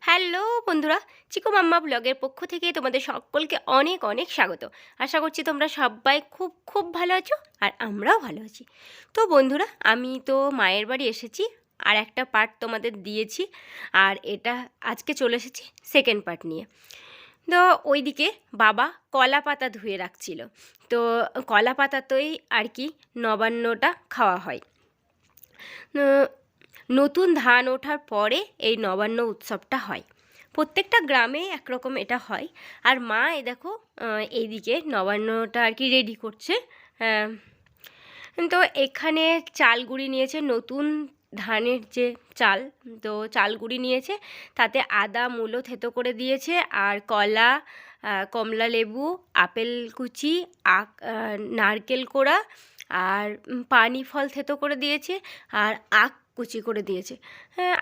Hello বন্ধুরা, চিকু মাম্মা ব্লগের পক্ষ থেকে তোমাদের সকলকে অনেক অনেক স্বাগত। আশা করছি তোমরা সবাই খুব খুব ভালো আছো, আর আমরাও ভালো আছি। তো বন্ধুরা, আমি তো মায়ের বাড়ি এসেছি, আর একটা পার্ট তোমাদের দিয়েছি, আর এটা আজকে চলে এসেছি সেকেন্ড পার্ট নিয়ে। তো ওইদিকে বাবা কলা পাতা ধুয়ে রাখছিল। তো কলা পাতাতেই আর কি নবান্নটা খাওয়া হয়। নতুন ধান ওঠার পরে এই নবান্ন উৎসবটা হয়। প্রত্যেকটা গ্রামে একরকম এটা হয়। আর মা দেখো এইদিকে নবান্নটা আর কি রেডি করছে। তো এখানে চাল গুঁড়ি নিয়েছে, নতুন ধানের যে চাল, তো চাল গুঁড়ি নিয়েছে, তাতে আদা মূলো থেতো করে দিয়েছে, আর কলা, কমলা লেবু, আপেল কুচি, নারকেল কোড়া, আর পানি ফল থেতো করে দিয়েছে, আর আখ কুচি করে দিয়েছে।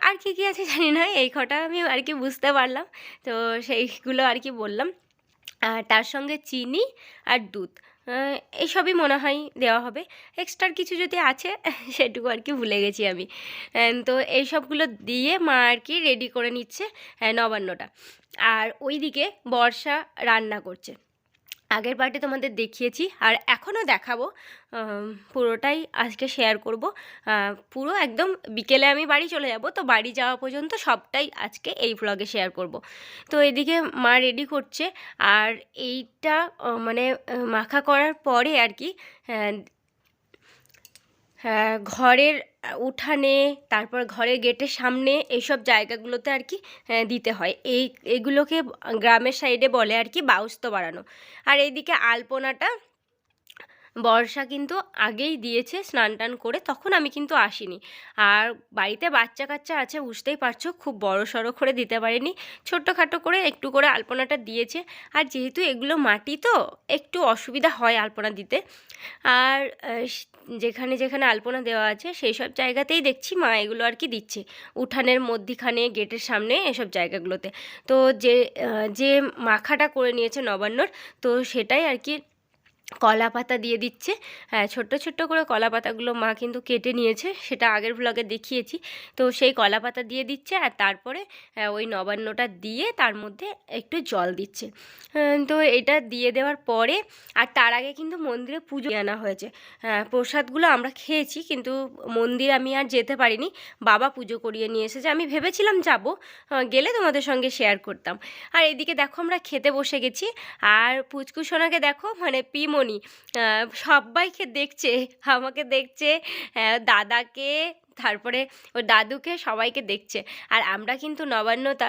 আর কী কী আছে জানি না, এই কটা আমি আর কি বুঝতে পারলাম, তো সেইগুলো আর কি বললাম। আর তার সঙ্গে চিনি আর দুধ, এইসবই মনে হয় দেওয়া হবে। এক্সট্রা কিছু যদি আছে সেটুকু আর কি ভুলে গেছি আমি। তো এইসবগুলো দিয়ে মা আর কি রেডি করে নিচ্ছে নবান্নটা। আর ওইদিকে বর্ষা রান্না করছে। আগের পার্টে তোমাদের দেখিয়েছি, আর এখনও দেখাবো, পুরোটাই আজকে শেয়ার করব। পুরো একদম বিকেলে আমি বাড়ি চলে যাব, তো বাড়ি যাওয়া পর্যন্ত সবটাই আজকে এই ভ্লগে শেয়ার করব। তো এদিকে মা রেডি করছে, আর এইটা মানে মাখা করার পরে আর কি ঘরের উঠানে, তারপর ঘরের গেটের সামনে, এইসব জায়গাগুলোতে আর কি দিতে হয়। এইগুলোকে গ্রামের সাইডে বলে আর কি বাউস্ত বাড়ানো। আর এইদিকে আলপনাটা বর্ষা কিন্তু আগেই দিয়েছে স্নান টান করে, তখন আমি কিন্তু আসিনি। আর বাড়িতে বাচ্চা কাচ্চা আছে, বুঝতেই পারছো, খুব বড় সড়ো করে দিতে পারিনি, ছোট্টখাটো করে একটু করে আলপনাটা দিয়েছে। আর যেহেতু এগুলো মাটি, তো একটু অসুবিধা হয় আলপনা দিতে। আর যেখানে যেখানে আলপনা দেওয়া আছে সেই সব জায়গাতেই দেখছি মা এগুলো আর কি দিচ্ছে, উঠানের মধ্যিখানে, গেটের সামনে, এসব জায়গাগুলোতে। তো যে মাখাটা করে নিয়েছে নবান্নর, তো সেটাই আর কি কলা পাতা দিয়ে দিচ্ছে। হ্যাঁ, ছোট্ট ছোট্ট করে কলা পাতাগুলো মা কিন্তু কেটে নিয়েছে, সেটা আগের ভ্লগে দেখিয়েছি। তো সেই কলা পাতা দিয়ে দিচ্ছে, আর তারপরে ওই নবান্নটা দিয়ে তার মধ্যে একটু জল দিচ্ছে। তো এটা দিয়ে দেওয়ার পরে, আর তার আগে কিন্তু মন্দিরে পুজো আনা হয়েছে। প্রসাদগুলো আমরা খেয়েছি, কিন্তু মন্দির আমি আর যেতে পারিনি, বাবা পুজো করিয়ে নিয়ে এসেছে। আমি ভেবেছিলাম যাব, গেলে তোমাদের সঙ্গে শেয়ার করতাম। আর এদিকে দেখো আমরা খেতে বসে গেছি, আর পুচকু সোনাকে দেখো, মানে পিমনি সবাইকে দেখছে, আমাকে দেখছে, দাদাকে, তারপরে ওর দাদুকে, সবাইকে দেখছে। আর আমরা কিন্তু নবান্নটা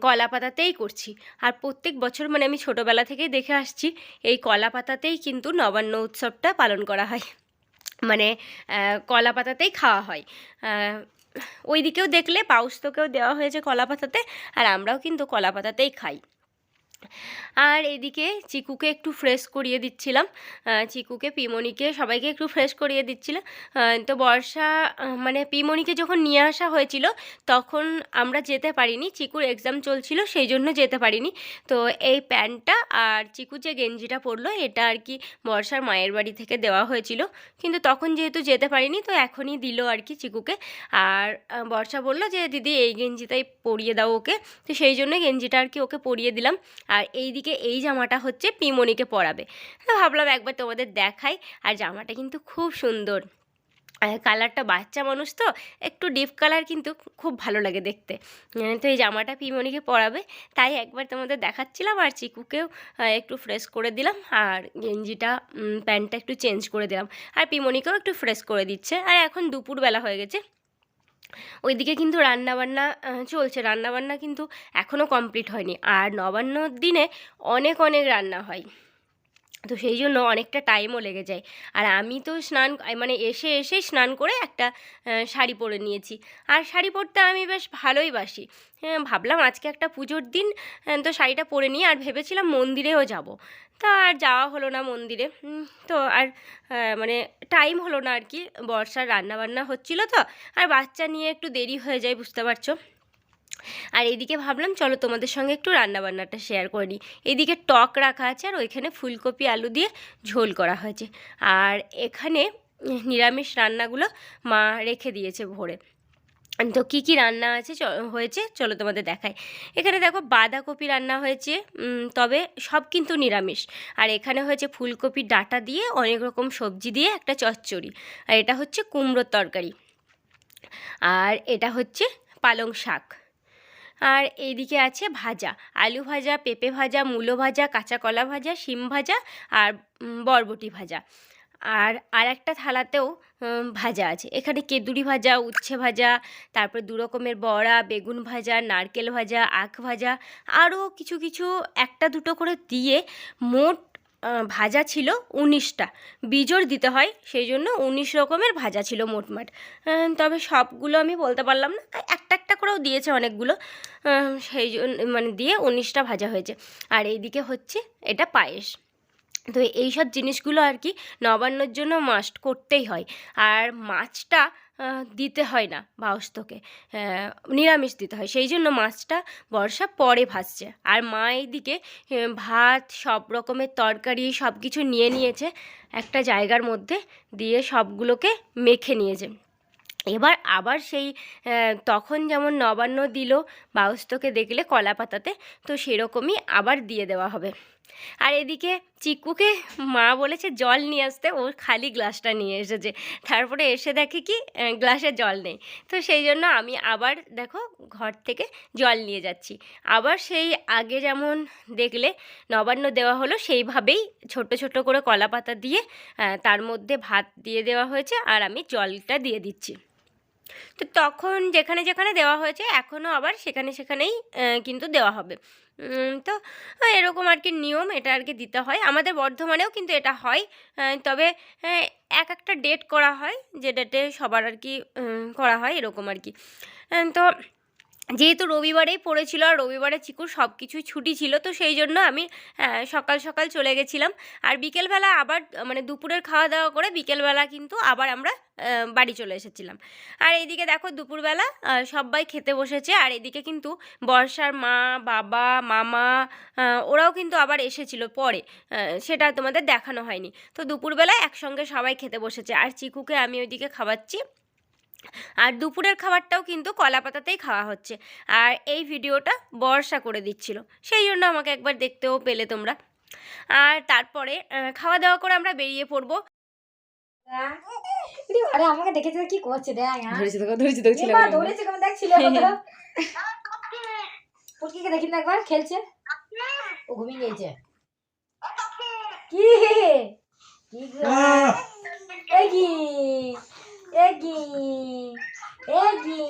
কলা পাতাতেই করছি। আর প্রত্যেক বছর, মানে আমি ছোটোবেলা থেকেই দেখে আসছি, এই কলা পাতাতেই কিন্তু নবান্ন উৎসবটা পালন করা হয়, মানে কলা পাতাতেই খাওয়া হয়। ওই দিকেও দেখলে পাউস্তকেও দেওয়া হয়েছে কলা পাতাতে, আর আমরাও কিন্তু কলা পাতাতেই খাই। আর এদিকে চিকুকে একটু ফ্রেশ করিয়ে দিচ্ছিলাম, চিকুকে, পিমনিকে, সবাইকে একটু ফ্রেশ করিয়ে দিচ্ছিলাম। তো বর্ষা, মানে পিমনিকে যখন নিয়ে আসা হয়েছিল তখন আমরা যেতে পারিনি, চিকুর এক্সাম চলছিল, সেই জন্য যেতে পারিনি। তো এই প্যান্টটা আর চিকু যে গেঞ্জিটা পরলো, এটা আর কি বর্ষার মায়ের বাড়ি থেকে দেওয়া হয়েছিল, কিন্তু তখন যেহেতু যেতে পারিনি, তো এখনই দিল আর কি চিকুকে। আর বর্ষা বললো যে দিদি এই গেঞ্জিটাই পরিয়ে দাও ওকে, তো সেই জন্য গেঞ্জিটা আর কি ওকে পরিয়ে দিলাম। আর এইদিকে এই জামাটা হচ্ছে পিমনিকে পরাবে, তো ভাবলাম একবার তোমাদের দেখাই। আর জামাটা কিন্তু খুব সুন্দর, কালারটা, বাচ্চা মানুষ তো একটু ডিপ কালার, কিন্তু খুব ভালো লাগে দেখতে। তো এই জামাটা পিমনিকে পরাবে, তাই একবার তোমাদের দেখাচ্ছিলাম। আর চিকুকেও একটু ফ্রেশ করে দিলাম, আর গেঞ্জিটা, প্যান্টটা একটু চেঞ্জ করে দিলাম, আর পিমনিকেও একটু ফ্রেশ করে দিচ্ছে। আর এখন দুপুরবেলা হয়ে গেছে, ওইদিকে কিন্তু রান্নাবান্না চলছে, রান্নাবান্না কিন্তু এখনও কমপ্লিট হয়নি। আর নবান্নর দিনে অনেক অনেক রান্না হয়, তো সেই জন্য অনেকটা টাইমও লেগে যায়। আর আমি তো মানে এসেই স্নান করে একটা শাড়ি পরে নিয়েছি, আর শাড়ি পরতে আমি বেশ ভালোই বাসি। ভাবলাম আজকে একটা পুজোর দিন, তো শাড়িটা পরে নিই। আর ভেবেছিলাম মন্দিরেও যাব, তা আর যাওয়া হলো না মন্দিরে। তো আর মানে টাইম হলো না আর কি, বর্ষার রান্নাবান্না হচ্ছিলো তো, আর বাচ্চা নিয়ে একটু দেরি হয়ে যায়, বুঝতে পারছো। আর এদিকে ভাবলাম চলো তোমাদের সঙ্গে একটু রান্নাবান্নাটা শেয়ার করে নিই। এদিকে টক রাখা আছে, আর ওইখানে ফুলকপি আলু দিয়ে ঝোল করা হয়েছে। আর এখানে নিরামিষ রান্নাগুলো মা রেখে দিয়েছে ভরে। তো কী কী রান্না আছে হয়েছে চলো তোমাদের দেখাই। এখানে দেখো বাঁধাকপি রান্না হয়েছে, তবে সব কিন্তু নিরামিষ। আর এখানে হয়েছে ফুলকপির ডাঁটা দিয়ে অনেক রকম সবজি দিয়ে একটা চচ্চড়ি। আর এটা হচ্ছে কুমড়োর তরকারি। আর এটা হচ্ছে পালং শাক। আর এইদিকে আছে ভাজা, আলু ভাজা, পেঁপে ভাজা, মূলো ভাজা, কাঁচা কলা ভাজা, শিম ভাজা আর বরবটি ভাজা। আর একটা থালাতেও ভাজা আছে। এখানে কেঁদুরি ভাজা, উচ্ছে ভাজা, তারপর 2 রকমের বড়া, বেগুন ভাজা, নারকেল ভাজা, আখ ভাজা, আরও কিছু কিছু 1-2টো করে দিয়ে মোট ভাজা ছিল 19টা। বিজোড় দিতে হয়, সেই জন্য 19 রকমের ভাজা ছিল মোটমাট। তবে সবগুলো আমি বলতে পারলাম না, একটা একটা করেও দিয়েছে অনেকগুলো, সেই জন্য মানে দিয়ে 19টা ভাজা হয়েছে। আর এইদিকে হচ্ছে এটা পায়েস। তো এইসব জিনিসগুলো আর কি নবান্নর জন্য মাস্ট করতেই হয়। আর মাছটা দিতে হয় না বাউস্তকে, নিরামিষ দিতে হয়, সেই জন্য মাছটা বর্ষা পরে ভাজছে। আর মা এইদিকে ভাত, সব রকমের তরকারি সব কিছু নিয়ে নিয়েছে একটা জায়গার মধ্যে, দিয়ে সবগুলোকে মেখে নিয়েছে। এবার আবার সেই তখন যেমন নবান্ন দিল বাউস্তকে দেখলে কলা পাতাতে, তো সেরকমই আবার দিয়ে দেওয়া হবে। আর এদিকে চিকুকে মা বলেছে জল নিয়ে আসতে, ও খালি গ্লাসটা নিয়ে এসেছে, তারপরে এসে দেখে কি গ্লাসে জল নেই। তো সেই জন্য আমি আবার দেখো ঘর থেকে জল নিয়ে যাচ্ছি। আবার সেই আগে যেমন দেখলে নবান্ন দেওয়া হলো সেইভাবেই ছোট ছোট করে কলা পাতা দিয়ে তার মধ্যে ভাত দিয়ে দেওয়া হয়েছে, আর আমি জলটা দিয়ে দিচ্ছি। তো তখন যেখানে যেখানে দেওয়া হয়েছে এখনও আবার সেখানে সেখানেই কিন্তু দেওয়া হবে। তো এরকম আর কি নিয়ম, এটা আর কি দিতে হয়। আমাদের বর্ধমানেও কিন্তু এটা হয়, তবে একটা ডেট করা হয়, যে ডেটে সবার আর কি করা হয় এরকম আর কি। তো যেহেতু রবিবারেই পড়েছিল আর রবিবারে চিকুর সব কিছুই ছুটি ছিল, তো সেই জন্য আমি সকাল সকাল চলে গেছিলাম। আর বিকেলবেলা আবার মানে দুপুরের খাওয়া দাওয়া করে বিকেলবেলা কিন্তু আবার আমরা বাড়ি চলে এসেছিলাম। আর এইদিকে দেখো দুপুরবেলা সবাই খেতে বসেছে। আর এদিকে কিন্তু বর্ষার মা, বাবা, মামা ওরাও কিন্তু আবার এসেছিল পরে, সেটা তোমাদের দেখানো হয়নি। তো দুপুরবেলায় একসঙ্গে সবাই খেতে বসেছে, আর চিকুকে আমি ওইদিকে খাওয়াচ্ছি। আর দুপুরের খাবারটাও কিন্তু কলা পাতাতেই খাওয়া হচ্ছে। আর এই ভিডিওটা বর্ষা করে দিচ্ছিল, সেই জন্য আমাকে একবার দেখতেও পেলে তোমরা। আর তারপরে খাওয়া দাওয়া করে আমরা বেরিয়ে পড়বো। আরে আমাকে দেখেছে কি করছে, দেখ ধরেছি তো ছিল ধরেছে কেমন দেখ ছিল পুটকিকে দেখি না একবার খেলছে, ও ঘুমিয়ে গেছে। কি কি এগি এগি এগি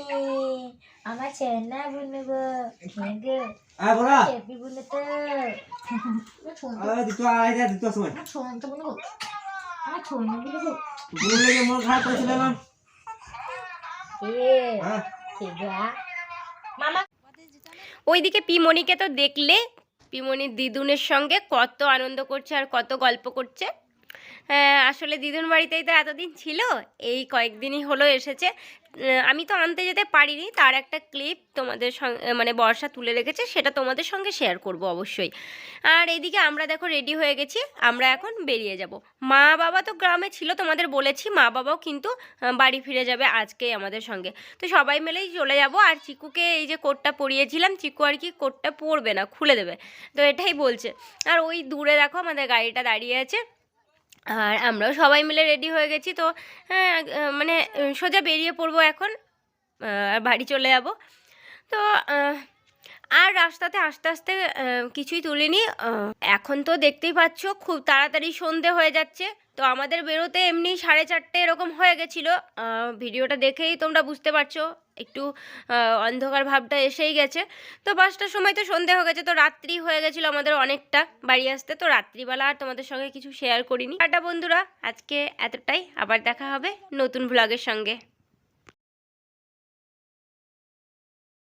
আমার চেনা বুনব খেগে আয় বড়া হেপি বুনে তো আয় দিতো আয় যা দিতো সময় ছোন তো বুনব আমার ছোন বুনব বুনলে যে মন খারাপ করেছিল না এ কেগা মামা। ওইদিকে পিমনিকে তো দেখলে, পিমনির দিদুনের সঙ্গে কত আনন্দ করছে আর কত গল্প করছে। আসলে দিদুন বাড়িতেই তো এতদিন ছিল, এই কয়েকদিনই হলো এসেছে। আমি তো আনতে যেতে পারিনি, তার একটা ক্লিপ তোমাদের সঙ্গে মানে বর্ষা তুলে রেখেছে, সেটা তোমাদের সঙ্গে শেয়ার করব অবশ্যই। আর এইদিকে আমরা দেখো রেডি হয়ে গেছি, আমরা এখন বেরিয়ে যাব। মা বাবা তো গ্রামে ছিল, তোমাদের বলেছি, মা বাবাও কিন্তু বাড়ি ফিরে যাবে আজকেই আমাদের সঙ্গে। তো সবাই মিলেই চলে যাব। আর চিকুকে এই যে কোটটা পরিয়েছিলাম, চিকু আর কি কোটটা পরবে না, খুলে দেবে, তো এটাই বলছে। আর ওই দূরে দেখো আমাদের গাড়িটা দাঁড়িয়ে আছে, আর আমরাও সবাই মিলে রেডি হয়ে গেছি। তো মানে সোজা বেরিয়ে পড়বো এখন, বাড়ি চলে যাব। তো আর রাস্তাতে আস্তে আস্তে কিছুই তুলিনি। এখন তো দেখতেই পাচ্ছ খুব তাড়াতাড়ি সন্ধে হয়ে যাচ্ছে, তো আমাদের বেরোতে এমনি 4:30 এরকম হয়ে গেছিলো। ভিডিওটা দেখেই তোমরা বুঝতে পারছো একটু অন্ধকার ভাবটা এসেই গেছে। তো 5টার সময় তো সন্ধে হয়ে গেছে, তো রাত্রি হয়ে গেছিলো আমাদের অনেকটা বাড়ি আসতে। তো রাত্রিবেলা আর তোমাদের সঙ্গে কিছু শেয়ার করিনি। টাটা বন্ধুরা, আজকে এতটাই, আবার দেখা হবে নতুন ভ্লগের সঙ্গে।